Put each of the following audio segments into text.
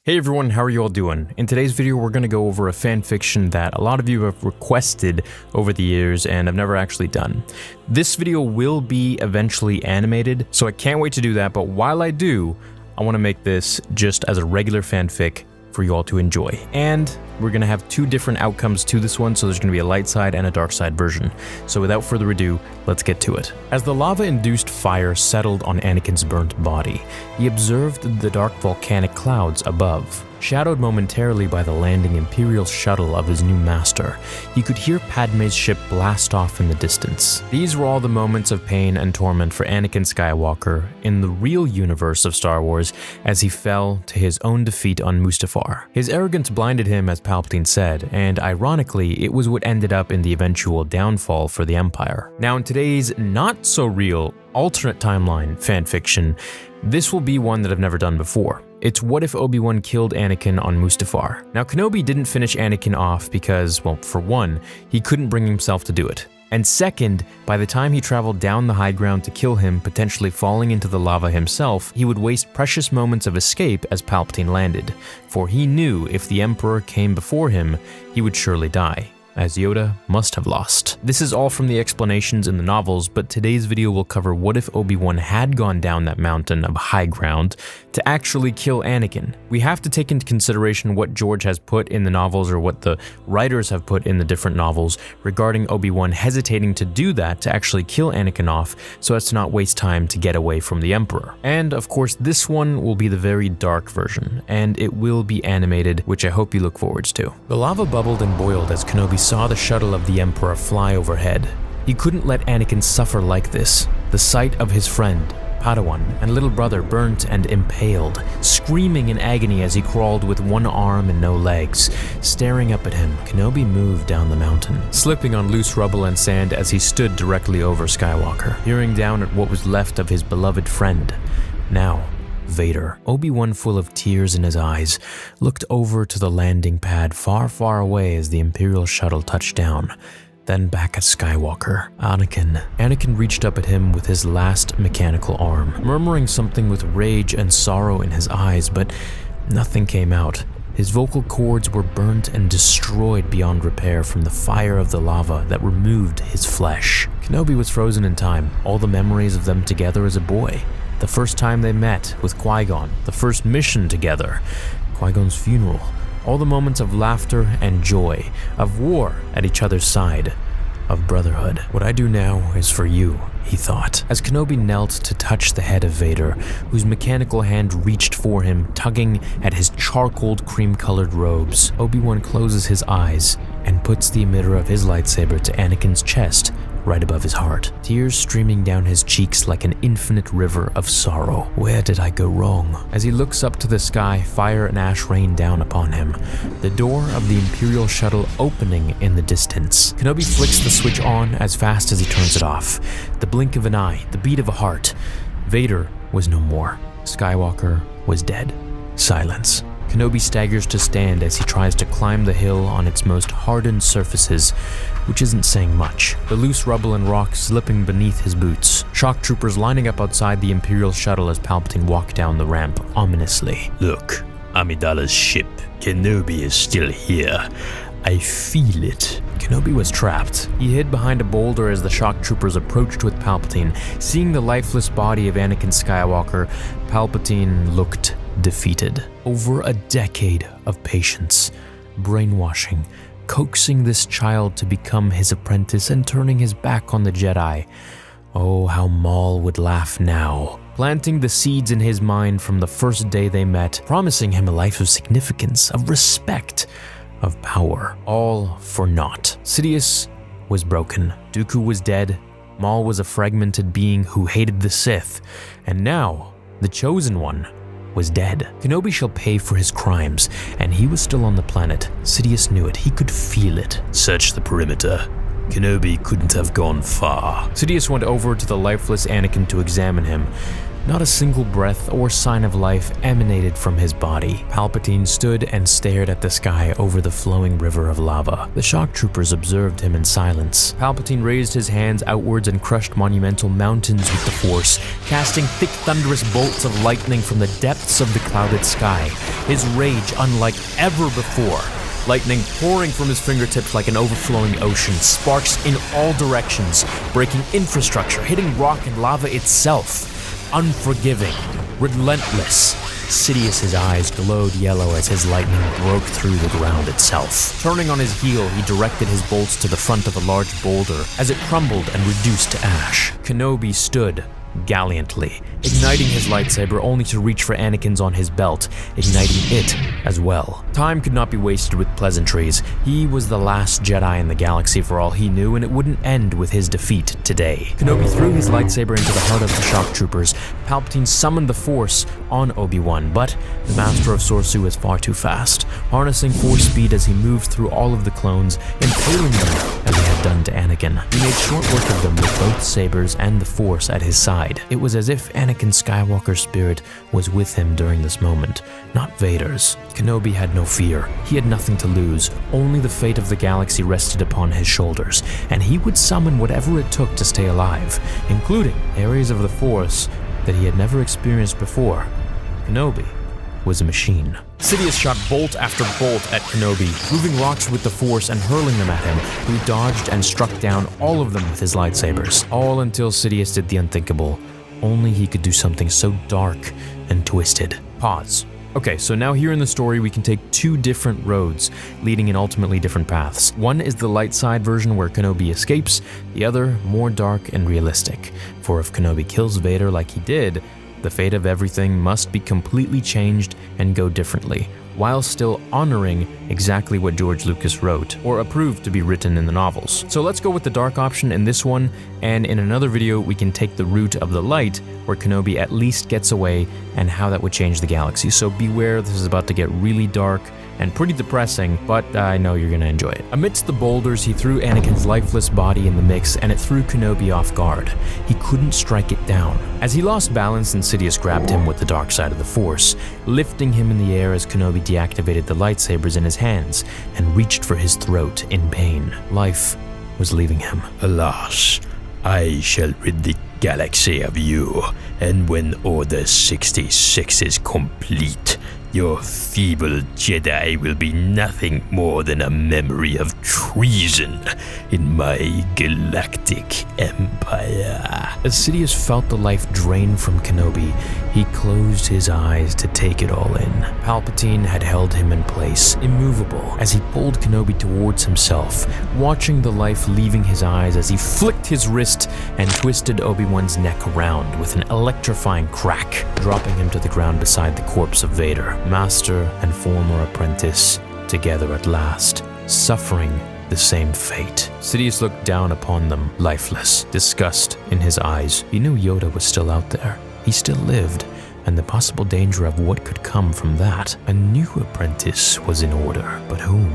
Hey everyone, how are you all doing? In today's video, we're going to go over a fan fiction that a lot of you have requested over the years and I've never actually done. This video will be eventually animated, so I can't wait to do that, but while I do, I want to make this just as a regular fanfic for you all to enjoy. And we're going to have two different outcomes to this one, so there's going to be a light side and a dark side version. So without further ado, let's get to it. As the lava-induced fire settled on Anakin's burnt body, he observed the dark volcanic clouds above. Shadowed momentarily by the landing Imperial shuttle of his new master, he could hear Padme's ship blast off in the distance. These were all the moments of pain and torment for Anakin Skywalker in the real universe of Star Wars as he fell to his own defeat on Mustafar. His arrogance blinded him, as Palpatine said, and ironically, it was what ended up in the eventual downfall for the Empire. Now, in today's not-so-real alternate timeline fanfiction, this will be one that I've never done before. It's what if Obi-Wan killed Anakin on Mustafar. Now, Kenobi didn't finish Anakin off because, well, for one, he couldn't bring himself to do it. And second, by the time he traveled down the high ground to kill him, potentially falling into the lava himself, he would waste precious moments of escape as Palpatine landed, for he knew if the Emperor came before him, he would surely die, as Yoda must have lost. This is all from the explanations in the novels, but today's video will cover what if Obi-Wan had gone down that mountain of high ground to actually kill Anakin. We have to take into consideration what George has put in the novels, or what the writers have put in the different novels regarding Obi-Wan hesitating to do that to actually kill Anakin off so as to not waste time to get away from the Emperor. And of course, this one will be the very dark version, and it will be animated, which I hope you look forwards to. The lava bubbled and boiled as Kenobi saw the shuttle of the Emperor fly overhead. He couldn't let Anakin suffer like this. The sight of his friend, Padawan, and little brother burnt and impaled, screaming in agony as he crawled with one arm and no legs. Staring up at him, Kenobi moved down the mountain, slipping on loose rubble and sand as he stood directly over Skywalker, peering down at what was left of his beloved friend. Now, Vader. Obi-Wan, full of tears in his eyes, looked over to the landing pad far, far away as the Imperial shuttle touched down, then back at Skywalker. Anakin reached up at him with his last mechanical arm, murmuring something with rage and sorrow in his eyes, but nothing came out. His vocal cords were burnt and destroyed beyond repair from the fire of the lava that removed his flesh. Kenobi was frozen in time, all the memories of them together as a boy. The first time they met with Qui-Gon, the first mission together, Qui-Gon's funeral, all the moments of laughter and joy, of war at each other's side, of brotherhood. What I do now is for you, he thought, as Kenobi knelt to touch the head of Vader, whose mechanical hand reached for him, tugging at his charcoaled cream-colored robes. Obi-Wan closes his eyes and puts the emitter of his lightsaber to Anakin's chest, right above his heart, tears streaming down his cheeks like an infinite river of sorrow. Where did I go wrong? As he looks up to the sky, fire and ash rain down upon him, the door of the Imperial shuttle opening in the distance. Kenobi flicks the switch on as fast as he turns it off. The blink of an eye, the beat of a heart. Vader was no more. Skywalker was dead. Silence. Kenobi staggers to stand as he tries to climb the hill on its most hardened surfaces, which isn't saying much. The loose rubble and rocks slipping beneath his boots. Shock troopers lining up outside the Imperial shuttle as Palpatine walked down the ramp ominously. Look, Amidala's ship. Kenobi is still here. I feel it. Kenobi was trapped. He hid behind a boulder as the shock troopers approached with Palpatine. Seeing the lifeless body of Anakin Skywalker, Palpatine looked defeated. Over a decade of patience, brainwashing, coaxing this child to become his apprentice and turning his back on the Jedi. Oh, how Maul would laugh now. Planting the seeds in his mind from the first day they met, promising him a life of significance, of respect, of power, all for naught. Sidious was broken. Dooku was dead. Maul was a fragmented being who hated the Sith. And now, the Chosen One was dead. Kenobi shall pay for his crimes, and he was still on the planet. Sidious knew it. He could feel it. Search the perimeter. Kenobi couldn't have gone far. Sidious went over to the lifeless Anakin to examine him. Not a single breath or sign of life emanated from his body. Palpatine stood and stared at the sky over the flowing river of lava. The shock troopers observed him in silence. Palpatine raised his hands outwards and crushed monumental mountains with the Force, casting thick thunderous bolts of lightning from the depths of the clouded sky, his rage unlike ever before. Lightning pouring from his fingertips like an overflowing ocean, sparks in all directions, breaking infrastructure, hitting rock and lava itself. Unforgiving, relentless. Sidious's eyes glowed yellow as his lightning broke through the ground itself. Turning on his heel, he directed his bolts to the front of a large boulder as it crumbled and reduced to ash. Kenobi stood gallantly, igniting his lightsaber only to reach for Anakin's on his belt, igniting it as well. Time could not be wasted with pleasantries. He was the last Jedi in the galaxy for all he knew, and it wouldn't end with his defeat today. Kenobi threw his lightsaber into the heart of the shock troopers. Palpatine summoned the Force on Obi-Wan, but the Master of Sorcery was far too fast, harnessing Force speed as he moved through all of the clones, impaling them as he had done to Anakin. He made short work of them with both sabers and the Force at his side. It was as if Anakin Skywalker's spirit was with him during this moment, not Vader's. Kenobi had no fear. He had nothing to lose. Only the fate of the galaxy rested upon his shoulders, and he would summon whatever it took to stay alive, including areas of the Force that he had never experienced before. Kenobi was a machine. Sidious shot bolt after bolt at Kenobi, moving rocks with the Force and hurling them at him, who dodged and struck down all of them with his lightsabers. All until Sidious did the unthinkable. Only he could do something so dark and twisted. Pause. Okay, so now here in the story we can take two different roads, leading in ultimately different paths. One is the light side version where Kenobi escapes, the other more dark and realistic. For if Kenobi kills Vader like he did, the fate of everything must be completely changed and go differently, while still honoring exactly what George Lucas wrote, or approved to be written in the novels. So let's go with the dark option in this one, and in another video we can take the route of the light, where Kenobi at least gets away, and how that would change the galaxy. So beware, this is about to get really dark and pretty depressing, but I know you're gonna enjoy it. Amidst the boulders, he threw Anakin's lifeless body in the mix, and it threw Kenobi off guard. He couldn't strike it down. As he lost balance, Sidious grabbed him with the dark side of the Force, lifting him in the air as Kenobi deactivated the lightsabers in his hands and reached for his throat in pain. Life was leaving him. Alas, I shall rid the galaxy of you, and when Order 66 is complete, your feeble Jedi will be nothing more than a memory of treason in my galactic empire. As Sidious felt the life drain from Kenobi, he closed his eyes to take it all in. Palpatine had held him in place, immovable, as he pulled Kenobi towards himself, watching the life leaving his eyes as he flicked his wrist and twisted Obi-Wan's neck around with an electrifying crack, dropping him to the ground beside the corpse of Vader. Master and former apprentice, together at last, suffering the same fate. Sidious looked down upon them, lifeless, disgust in his eyes. He knew Yoda was still out there. He still lived, and the possible danger of what could come from that. A new apprentice was in order, but whom?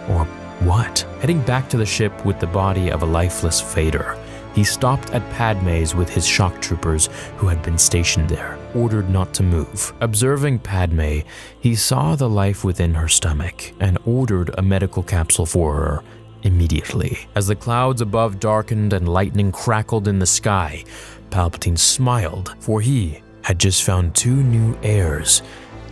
Or what? Heading back to the ship with the body of a lifeless Vader, he stopped at Padme's with his shock troopers who had been stationed there, ordered not to move. Observing Padme, he saw the life within her stomach and ordered a medical capsule for her immediately. As the clouds above darkened and lightning crackled in the sky, Palpatine smiled, for he had just found 2 new heirs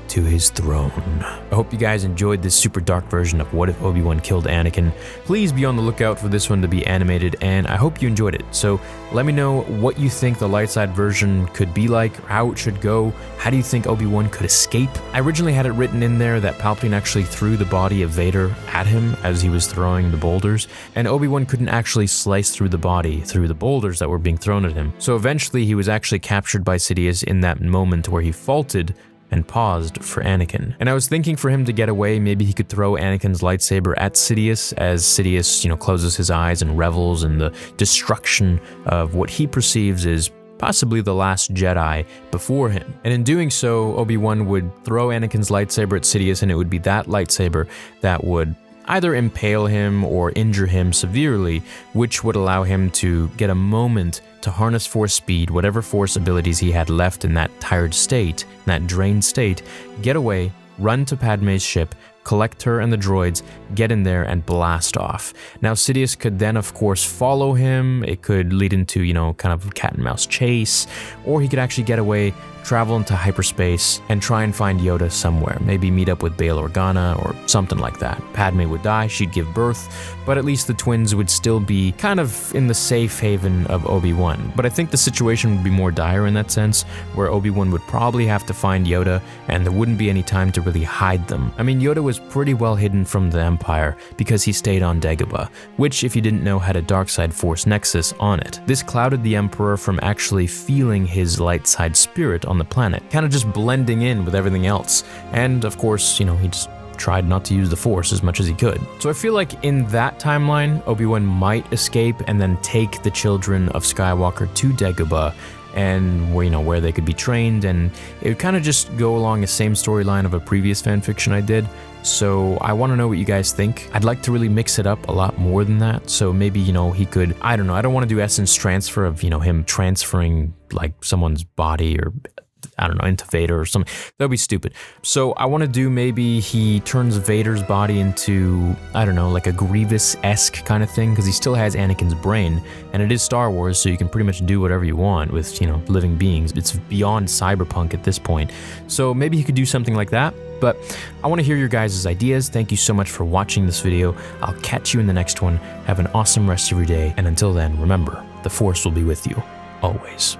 to his throne. I hope you guys enjoyed this super dark version of What If Obi-Wan Killed Anakin. Please be on the lookout for this one to be animated, and I hope you enjoyed it. So let me know what you think the light side version could be like, how it should go. How do you think Obi-Wan could escape? I originally had it written in there that Palpatine actually threw the body of Vader at him as he was throwing the boulders, and Obi-Wan couldn't actually slice through the body through the boulders that were being thrown at him. So eventually he was actually captured by Sidious in that moment where he faulted and paused for Anakin. And I was thinking for him to get away, maybe he could throw Anakin's lightsaber at Sidious as Sidious, closes his eyes and revels in the destruction of what he perceives as possibly the last Jedi before him. And in doing so, Obi-Wan would throw Anakin's lightsaber at Sidious, and it would be that lightsaber that would either impale him or injure him severely, which would allow him to get a moment to harness Force speed, whatever Force abilities he had left in that tired state, in that drained state, get away, run to Padme's ship, collect her and the droids, get in there and blast off. Now Sidious could then of course follow him. It could lead into, you know, kind of a cat and mouse chase, or he could actually get away, travel into hyperspace, and try and find Yoda somewhere. Maybe meet up with Bail Organa or something like that. Padme would die, she'd give birth, but at least the twins would still be kind of in the safe haven of Obi-Wan. But I think the situation would be more dire in that sense, where Obi-Wan would probably have to find Yoda, and there wouldn't be any time to really hide them. I mean, Yoda was pretty well hidden from the Empire because he stayed on Dagobah, which, if you didn't know, had a dark side Force nexus on it. This clouded the Emperor from actually feeling his light side spirit on the planet, kind of just blending in with everything else. And of course, you know, he just tried not to use the Force as much as he could. So I feel like in that timeline, Obi-Wan might escape and then take the children of Skywalker to Dagobah, and you know, where they could be trained, and it would kind of just go along the same storyline of a previous fanfiction I did. So I want to know what you guys think. I'd like to really mix it up a lot more than that. So maybe, you know, he could, I don't know, I don't want to do essence transfer of, you know, him transferring like someone's body, or I don't know, into Vader or something. That would be stupid. So I want to do, maybe he turns Vader's body into, I don't know, like a Grievous-esque kind of thing, because he still has Anakin's brain, and it is Star Wars, so you can pretty much do whatever you want with, you know, living beings. It's beyond cyberpunk at this point. So maybe he could do something like that. But I want to hear your guys' ideas. Thank you so much for watching this video. I'll catch you in the next one. Have an awesome rest of your day, and until then, remember, the Force will be with you, always.